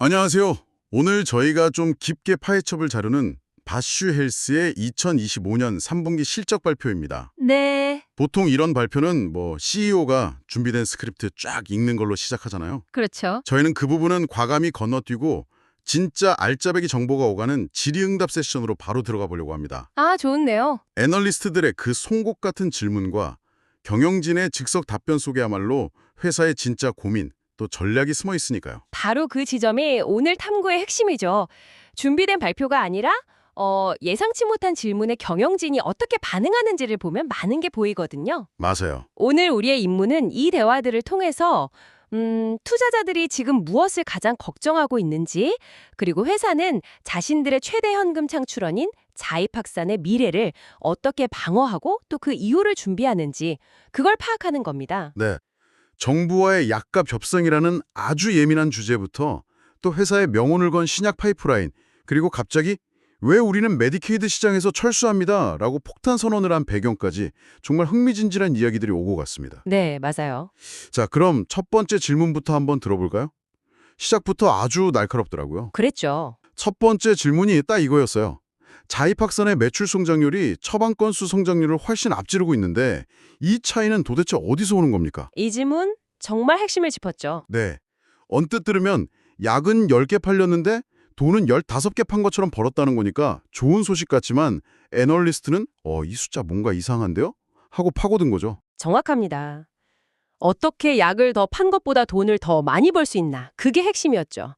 안녕하세요. 오늘 저희가 좀 깊게 파헤쳐볼 자료는 바슈 헬스의 2025년 3분기 실적 발표입니다. 네, 보통 이런 발표는 CEO가 준비된 스크립트 쫙 읽는 걸로 시작하잖아요. 그렇죠. 저희는 그 부분은 과감히 건너뛰고 진짜 알짜배기 정보가 오가는 질의응답 세션으로 바로 들어가 보려고 합니다. 아, 좋은데요. 애널리스트들의 그 송곳 같은 질문과 경영진의 즉석 답변 속에야말로 회사의 진짜 고민, 또 전략이 숨어 있으니까요. 바로 그 지점이 오늘 탐구의 핵심이죠. 준비된 발표가 아니라 예상치 못한 질문에 경영진이 어떻게 반응하는지를 보면 많은 게 보이거든요. 맞아요. 오늘 우리의 임무는 이 대화들을 통해서 투자자들이 지금 무엇을 가장 걱정하고 있는지, 그리고 회사는 자신들의 최대 현금 창출원인 자입학산의 미래를 어떻게 방어하고 또 그 이후를 준비하는지 그걸 파악하는 겁니다. 네. 정부와의 약값 협상이라는 아주 예민한 주제부터 또 회사의 명운을 건 신약 파이프라인, 그리고 갑자기 왜 우리는 메디케이드 시장에서 철수합니다 라고 폭탄 선언을 한 배경까지 정말 흥미진진한 이야기들이 오고 갔습니다. 네, 맞아요. 자, 그럼 첫 번째 질문부터 한번 들어볼까요? 시작부터 아주 날카롭더라고요. 그랬죠. 첫 번째 질문이 딱 이거였어요. 자입학산의 매출 성장률이 처방 건수 성장률을 훨씬 앞지르고 있는데 이 차이는 도대체 어디서 오는 겁니까? 이 질문 정말 핵심을 짚었죠. 네. 언뜻 들으면 약은 10개 팔렸는데 돈은 15개 판 것처럼 벌었다는 거니까 좋은 소식 같지만 애널리스트는 이 숫자 뭔가 이상한데요? 하고 파고든 거죠. 정확합니다. 어떻게 약을 더 판 것보다 돈을 더 많이 벌 수 있나? 그게 핵심이었죠.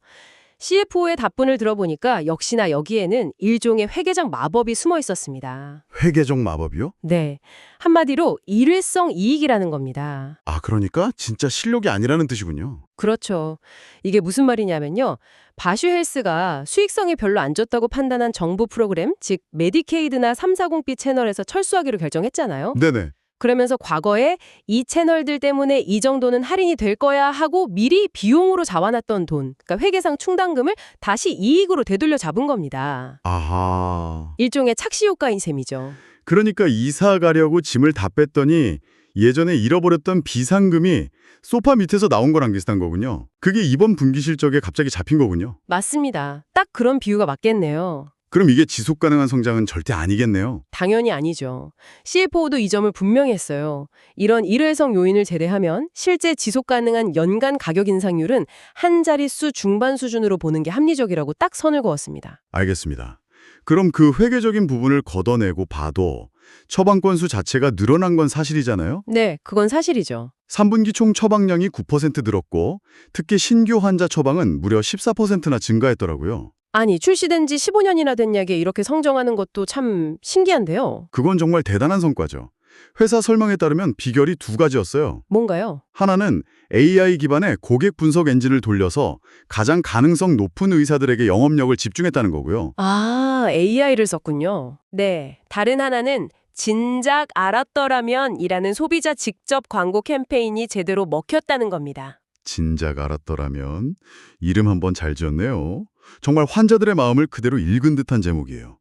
CFO의 답변을 들어보니까 역시나 여기에는 일종의 회계적 마법이 숨어 있었습니다. 회계적 마법이요? 네. 한마디로 일회성 이익이라는 겁니다. 아, 그러니까 진짜 실력이 아니라는 뜻이군요. 그렇죠. 이게 무슨 말이냐면요. 바슈 헬스가 수익성이 별로 안 좋다고 판단한 정부 프로그램, 즉 메디케이드나 340B 채널에서 철수하기로 결정했잖아요. 네네. 그러면서 과거에 이 채널들 때문에 이 정도는 할인이 될 거야 하고 미리 비용으로 잡아놨던 돈, 그러니까 회계상 충당금을 다시 이익으로 되돌려 잡은 겁니다. 아하. 일종의 착시 효과인 셈이죠. 그러니까 이사 가려고 짐을 다 뺐더니 예전에 잃어버렸던 비상금이 소파 밑에서 나온 거랑 비슷한 거군요. 그게 이번 분기 실적에 갑자기 잡힌 거군요. 맞습니다. 딱 그런 비유가 맞겠네요. 그럼 이게 지속 가능한 성장은 절대 아니겠네요. 당연히 아니죠. CFO도 이 점을 분명히 했어요. 이런 일회성 요인을 제외하면 실제 지속 가능한 연간 가격 인상률은 한 자릿수 중반 수준으로 보는 게 합리적이라고 딱 선을 그었습니다. 알겠습니다. 그럼 그 회계적인 부분을 걷어내고 봐도 처방 건수 자체가 늘어난 건 사실이잖아요? 네, 그건 사실이죠. 3분기 총 처방량이 9% 늘었고 특히 신규 환자 처방은 무려 14%나 증가했더라고요. 아니, 출시된 지 15년이나 된 약에 이렇게 성장하는 것도 참 신기한데요. 그건 정말 대단한 성과죠. 회사 설명에 따르면 비결이 두 가지였어요. 뭔가요? 하나는 AI 기반의 고객 분석 엔진을 돌려서 가장 가능성 높은 의사들에게 영업력을 집중했다는 거고요. 아, AI를 썼군요. 네, 다른 하나는 진작 알았더라면 이라는 소비자 직접 광고 캠페인이 제대로 먹혔다는 겁니다. 진작 알았더라면 이름 한번 잘 지었네요. 정말 환자들의 마음을 그대로 읽은 듯한 제목이에요.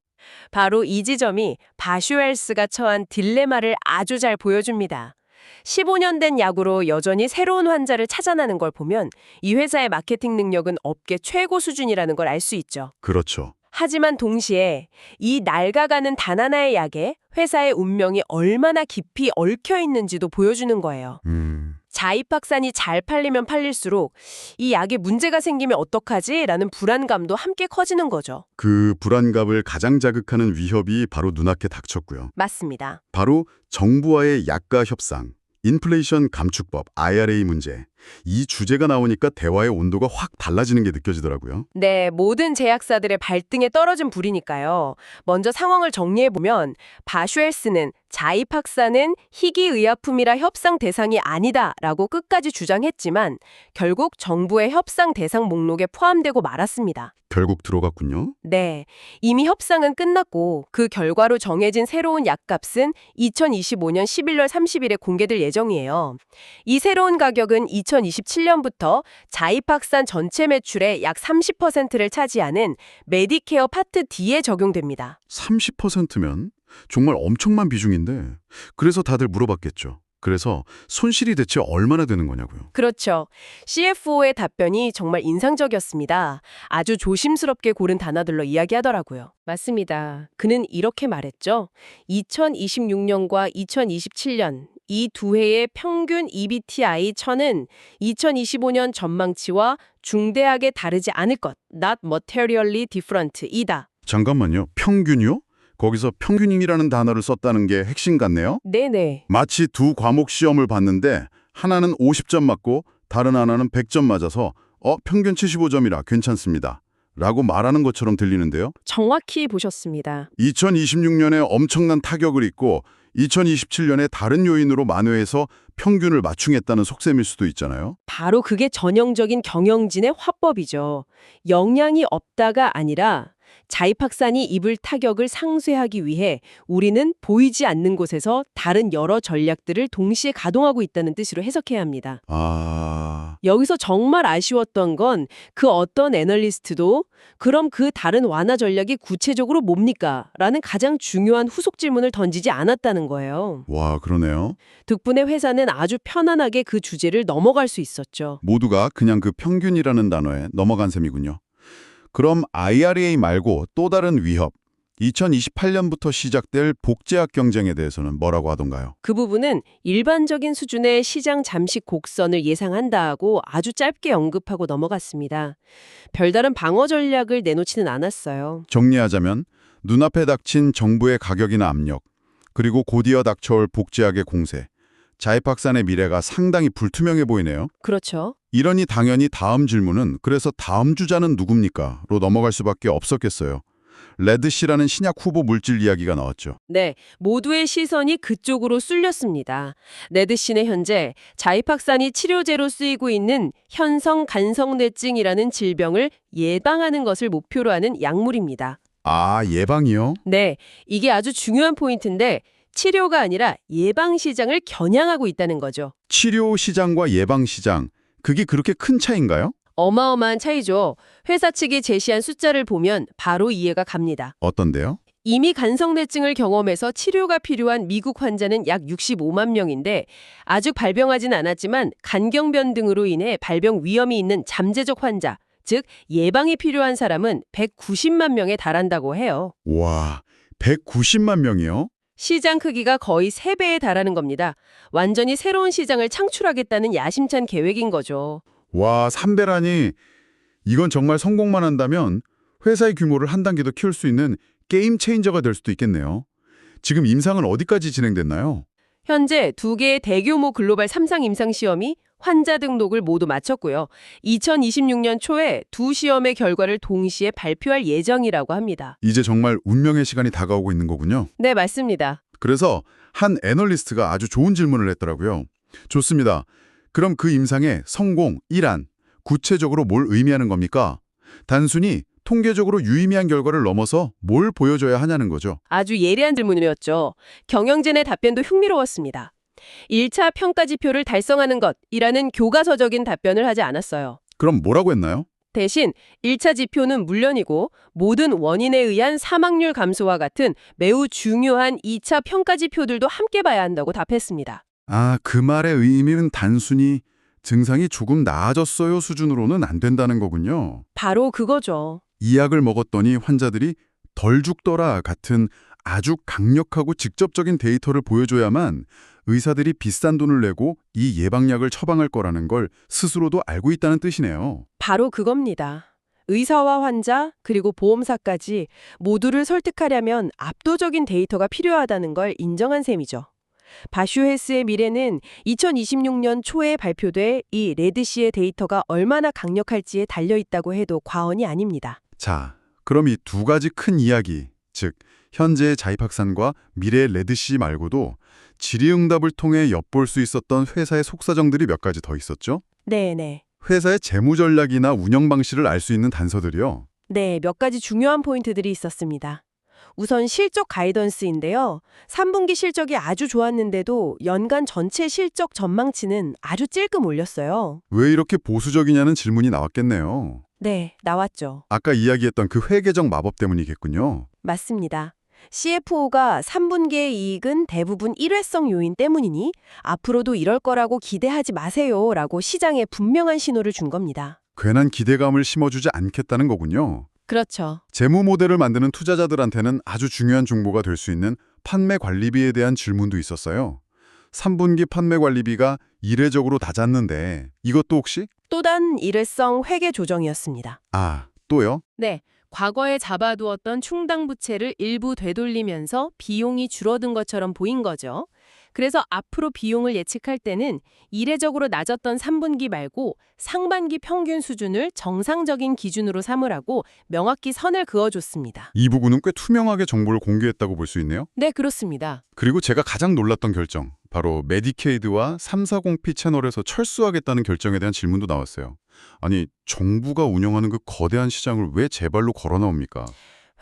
바로 이 지점이 바슈헬스가 처한 딜레마를 아주 잘 보여줍니다. 15년 된 약으로 여전히 새로운 환자를 찾아나는 걸 보면 이 회사의 마케팅 능력은 업계 최고 수준이라는 걸 알 수 있죠. 그렇죠. 하지만 동시에 이 낡아가는 단 하나의 약에 회사의 운명이 얼마나 깊이 얽혀 있는지도 보여주는 거예요. 자입학산이 잘 팔리면 팔릴수록 이 약에 문제가 생기면 어떡하지? 라는 불안감도 함께 커지는 거죠. 그 불안감을 가장 자극하는 위협이 바로 눈앞에 닥쳤고요. 맞습니다. 바로 정부와의 약가 협상, 인플레이션 감축법, IRA 문제. 이 주제가 나오니까 대화의 온도가 확 달라지는 게 느껴지더라고요. 네, 모든 제약사들의 발등에 떨어진 불이니까요. 먼저 상황을 정리해보면 바슈헬스는 자입학산은 희귀의약품이라 협상 대상이 아니다라고 끝까지 주장했지만 결국 정부의 협상 대상 목록에 포함되고 말았습니다. 결국 들어갔군요. 네, 이미 협상은 끝났고 그 결과로 정해진 새로운 약값은 2025년 11월 30일에 공개될 예정이에요. 이 새로운 가격은 2027년부터 자입학산 전체 매출의 약 30%를 차지하는 메디케어 파트 D에 적용됩니다. 30%면 정말 엄청난 비중인데 그래서 다들 물어봤겠죠. 그래서 손실이 대체 얼마나 되는 거냐고요. 그렇죠. CFO의 답변이 정말 인상적이었습니다. 아주 조심스럽게 고른 단어들로 이야기하더라고요. 맞습니다. 그는 이렇게 말했죠. 2026년과 2027년 이 두 해의 평균 EBITI 1000은 2025년 전망치와 중대하게 다르지 않을 것, not materially different 이다. 잠깐만요. 평균이요? 거기서 평균이라는 단어를 썼다는 게 핵심 같네요. 네네. 마치 두 과목 시험을 봤는데 하나는 50점 맞고 다른 하나는 100점 맞아서 평균 75점이라 괜찮습니다. 라고 말하는 것처럼 들리는데요. 정확히 보셨습니다. 2026년에 엄청난 타격을 입고 2027년에 다른 요인으로 만회해서 평균을 맞추겠다는 속셈일 수도 있잖아요. 바로 그게 전형적인 경영진의 화법이죠. 역량이 없다가 아니라 자입학산이 입을 타격을 상쇄하기 위해 우리는 보이지 않는 곳에서 다른 여러 전략들을 동시에 가동하고 있다는 뜻으로 해석해야 합니다. 여기서 정말 아쉬웠던 건 그 어떤 애널리스트도 그럼 그 다른 완화 전략이 구체적으로 뭡니까? 라는 가장 중요한 후속 질문을 던지지 않았다는 거예요. 와, 그러네요. 덕분에 회사는 아주 편안하게 그 주제를 넘어갈 수 있었죠. 모두가 그냥 그 평균이라는 단어에 넘어간 셈이군요. 그럼 IRA 말고 또 다른 위협, 2028년부터 시작될 복제학 경쟁에 대해서는 뭐라고 하던가요? 그 부분은 일반적인 수준의 시장 잠식 곡선을 예상한다고 아주 짧게 언급하고 넘어갔습니다. 별다른 방어 전략을 내놓지는 않았어요. 정리하자면 눈앞에 닥친 정부의 가격이나 압력, 그리고 곧이어 닥쳐올 복제학의 공세, 자입학산의 미래가 상당히 불투명해 보이네요. 그렇죠. 이러니 당연히 다음 질문은 그래서 다음 주자는 누굽니까? 로 넘어갈 수밖에 없었겠어요. 레드씨라는 신약 후보 물질 이야기가 나왔죠. 네, 모두의 시선이 그쪽으로 쏠렸습니다. 레드씨는 현재 자이팍산이 치료제로 쓰이고 있는 현성 간성뇌증이라는 질병을 예방하는 것을 목표로 하는 약물입니다. 아, 예방이요? 네, 이게 아주 중요한 포인트인데 치료가 아니라 예방 시장을 겨냥하고 있다는 거죠. 치료 시장과 예방 시장, 그게 그렇게 큰 차이인가요? 어마어마한 차이죠. 회사 측이 제시한 숫자를 보면 바로 이해가 갑니다. 어떤데요? 이미 간성뇌증을 경험해서 치료가 필요한 미국 환자는 약 65만 명인데 아직 발병하진 않았지만 간경변 등으로 인해 발병 위험이 있는 잠재적 환자, 즉 예방이 필요한 사람은 190만 명에 달한다고 해요. 와, 190만 명이요? 시장 크기가 거의 3배에 달하는 겁니다. 완전히 새로운 시장을 창출하겠다는 야심찬 계획인 거죠. 와, 3배라니 이건 정말 성공만 한다면 회사의 규모를 한 단계 더 키울 수 있는 게임 체인저가 될 수도 있겠네요. 지금 임상은 어디까지 진행됐나요? 현재 2개의 대규모 글로벌 3상 임상 시험이 환자 등록을 모두 마쳤고요. 2026년 초에 2시험의 결과를 동시에 발표할 예정이라고 합니다. 이제 정말 운명의 시간이 다가오고 있는 거군요. 네, 맞습니다. 그래서 한 애널리스트가 아주 좋은 질문을 했더라고요. 좋습니다. 그럼 그 임상의 성공, 이란, 구체적으로 뭘 의미하는 겁니까? 단순히 통계적으로 유의미한 결과를 넘어서 뭘 보여줘야 하냐는 거죠. 아주 예리한 질문이었죠. 경영진의 답변도 흥미로웠습니다. 1차 평가 지표를 달성하는 것이라는 교과서적인 답변을 하지 않았어요. 그럼 뭐라고 했나요? 대신 1차 지표는 물론이고 모든 원인에 의한 사망률 감소와 같은 매우 중요한 2차 평가 지표들도 함께 봐야 한다고 답했습니다. 아, 그 말의 의미는 단순히 증상이 조금 나아졌어요 수준으로는 안 된다는 거군요. 바로 그거죠. 이 약을 먹었더니 환자들이 덜 죽더라 같은 아주 강력하고 직접적인 데이터를 보여줘야만 의사들이 비싼 돈을 내고 이 예방약을 처방할 거라는 걸 스스로도 알고 있다는 뜻이네요. 바로 그겁니다. 의사와 환자 그리고 보험사까지 모두를 설득하려면 압도적인 데이터가 필요하다는 걸 인정한 셈이죠. 바슈헬스의 미래는 2026년 초에 발표돼 이 레드씨의 데이터가 얼마나 강력할지에 달려있다고 해도 과언이 아닙니다. 자, 그럼 이 두 가지 큰 이야기, 즉 현재의 자입학산과 미래의 레드씨 말고도 질의응답을 통해 엿볼 수 있었던 회사의 속사정들이 몇 가지 더 있었죠? 네네. 회사의 재무 전략이나 운영 방식을 알 수 있는 단서들이요. 네, 몇 가지 중요한 포인트들이 있었습니다. 우선 실적 가이던스인데요. 3분기 실적이 아주 좋았는데도 연간 전체 실적 전망치는 아주 찔끔 올렸어요. 왜 이렇게 보수적이냐는 질문이 나왔겠네요. 네, 나왔죠. 아까 이야기했던 그 회계적 마법 때문이겠군요. 맞습니다. CFO가 3분기의 이익은 대부분 일회성 요인 때문이니 앞으로도 이럴 거라고 기대하지 마세요라고 시장에 분명한 신호를 준 겁니다. 괜한 기대감을 심어주지 않겠다는 거군요. 그렇죠. 재무 모델을 만드는 투자자들한테는 아주 중요한 정보가 될 수 있는 판매 관리비에 대한 질문도 있었어요. 3분기 판매 관리비가 이례적으로 낮았는데 이것도 혹시? 또 단 일회성 회계 조정이었습니다. 아, 또요? 네. 과거에 잡아두었던 충당 부채를 일부 되돌리면서 비용이 줄어든 것처럼 보인 거죠. 그래서 앞으로 비용을 예측할 때는 이례적으로 낮았던 3분기 말고 상반기 평균 수준을 정상적인 기준으로 삼으라고 명확히 선을 그어줬습니다. 이 부분은 꽤 투명하게 정보를 공개했다고 볼 수 있네요. 네, 그렇습니다. 그리고 제가 가장 놀랐던 결정, 바로 메디케이드와 340P 채널에서 철수하겠다는 결정에 대한 질문도 나왔어요. 아니, 정부가 운영하는 그 거대한 시장을 왜 제 발로 걸어 나옵니까?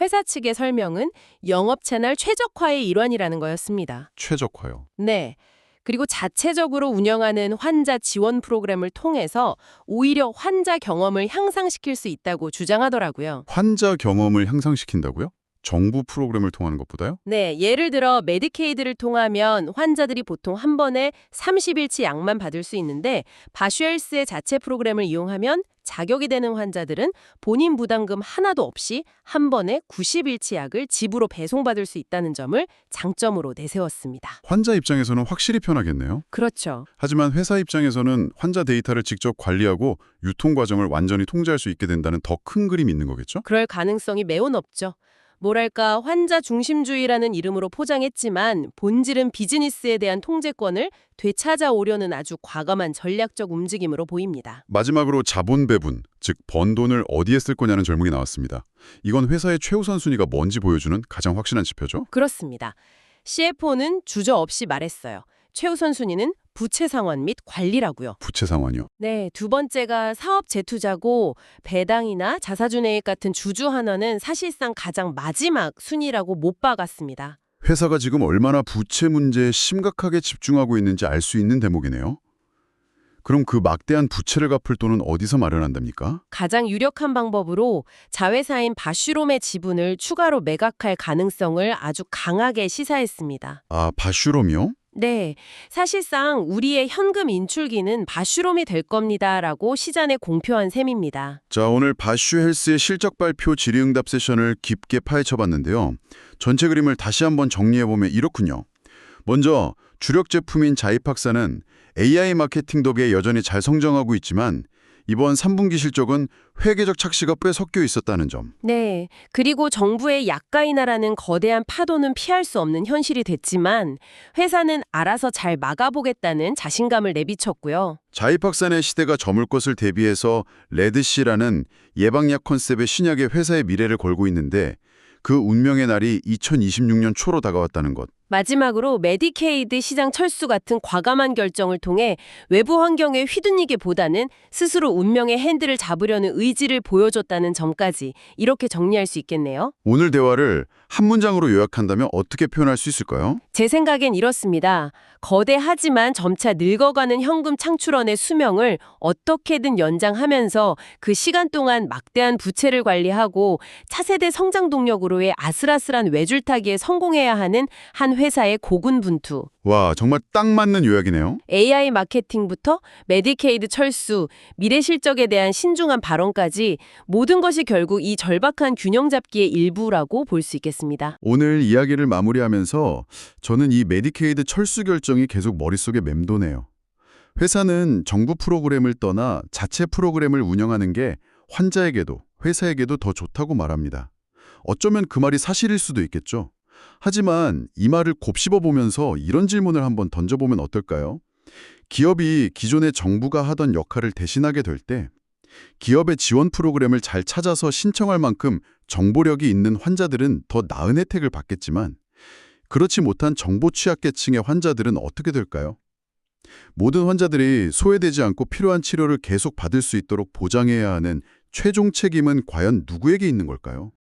회사 측의 설명은 영업 채널 최적화의 일환이라는 거였습니다. 최적화요. 네. 그리고 자체적으로 운영하는 환자 지원 프로그램을 통해서 오히려 환자 경험을 향상시킬 수 있다고 주장하더라고요. 환자 경험을 향상시킨다고요? 정부 프로그램을 통하는 것보다요? 네, 예를 들어 메디케이드를 통하면 환자들이 보통 한 번에 30일치 약만 받을 수 있는데 바슈헬스의 자체 프로그램을 이용하면 자격이 되는 환자들은 본인 부담금 하나도 없이 한 번에 90일치 약을 집으로 배송받을 수 있다는 점을 장점으로 내세웠습니다. 환자 입장에서는 확실히 편하겠네요. 그렇죠. 하지만 회사 입장에서는 환자 데이터를 직접 관리하고 유통 과정을 완전히 통제할 수 있게 된다는 더 큰 그림이 있는 거겠죠? 그럴 가능성이 매우 높죠. 뭐랄까 환자 중심주의라는 이름으로 포장했지만 본질은 비즈니스에 대한 통제권을 되찾아오려는 아주 과감한 전략적 움직임으로 보입니다. 마지막으로 자본 배분, 즉 번 돈을 어디에 쓸 거냐는 질문이 나왔습니다. 이건 회사의 최우선 순위가 뭔지 보여주는 가장 확실한 지표죠? 그렇습니다. CFO는 주저없이 말했어요. 최우선 순위는 부채 상환 및 관리라고요. 부채 상환이요. 네, 두 번째가 사업 재투자고 배당이나 자사주내액 같은 주주 환원은 사실상 가장 마지막 순위라고 못 박았습니다. 회사가 지금 얼마나 부채 문제에 심각하게 집중하고 있는지 알 수 있는 대목이네요. 그럼 그 막대한 부채를 갚을 돈은 어디서 마련한답니까? 가장 유력한 방법으로 자회사인 바슈롬의 지분을 추가로 매각할 가능성을 아주 강하게 시사했습니다. 아, 바슈롬이요? 네, 사실상 우리의 현금 인출기는 바슈롬이 될 겁니다라고 시장에 공표한 셈입니다. 자, 오늘 바슈헬스의 실적 발표 질의응답 세션을 깊게 파헤쳐봤는데요. 전체 그림을 다시 한번 정리해보면 이렇군요. 먼저 주력 제품인 자이팍사는 AI 마케팅 덕에 여전히 잘 성장하고 있지만 이번 3분기 실적은 회계적 착시가 꽤 섞여 있었다는 점. 네, 그리고 정부의 약가인하라는 거대한 파도는 피할 수 없는 현실이 됐지만 회사는 알아서 잘 막아보겠다는 자신감을 내비쳤고요. 자이팍산의 시대가 저물 것을 대비해서 레드시라는 예방약 컨셉의 신약의 회사의 미래를 걸고 있는데 그 운명의 날이 2026년 초로 다가왔다는 것. 마지막으로 메디케이드 시장 철수 같은 과감한 결정을 통해 외부 환경에 휘둘리기보다는 스스로 운명의 핸들을 잡으려는 의지를 보여줬다는 점까지 이렇게 정리할 수 있겠네요. 오늘 대화를 한 문장으로 요약한다면 어떻게 표현할 수 있을까요? 제 생각엔 이렇습니다. 거대하지만 점차 늙어가는 현금 창출원의 수명을 어떻게든 연장하면서 그 시간 동안 막대한 부채를 관리하고 차세대 성장 동력으로의 아슬아슬한 외줄타기에 성공해야 하는 한 회사의 고군분투. 와, 정말 딱 맞는 요약이네요. AI 마케팅부터 메디케이드 철수, 미래 실적에 대한 신중한 발언까지 모든 것이 결국 이 절박한 균형 잡기의 일부라고 볼 수 있겠습니다. 오늘 이야기를 마무리하면서 저는 이 메디케이드 철수 결정이 계속 머릿속에 맴도네요. 회사는 정부 프로그램을 떠나 자체 프로그램을 운영하는 게 환자에게도 회사에게도 더 좋다고 말합니다. 어쩌면 그 말이 사실일 수도 있겠죠. 하지만 이 말을 곱씹어 보면서 이런 질문을 한번 던져보면 어떨까요? 기업이 기존의 정부가 하던 역할을 대신하게 될 때 기업의 지원 프로그램을 잘 찾아서 신청할 만큼 정보력이 있는 환자들은 더 나은 혜택을 받겠지만 그렇지 못한 정보 취약계층의 환자들은 어떻게 될까요? 모든 환자들이 소외되지 않고 필요한 치료를 계속 받을 수 있도록 보장해야 하는 최종 책임은 과연 누구에게 있는 걸까요?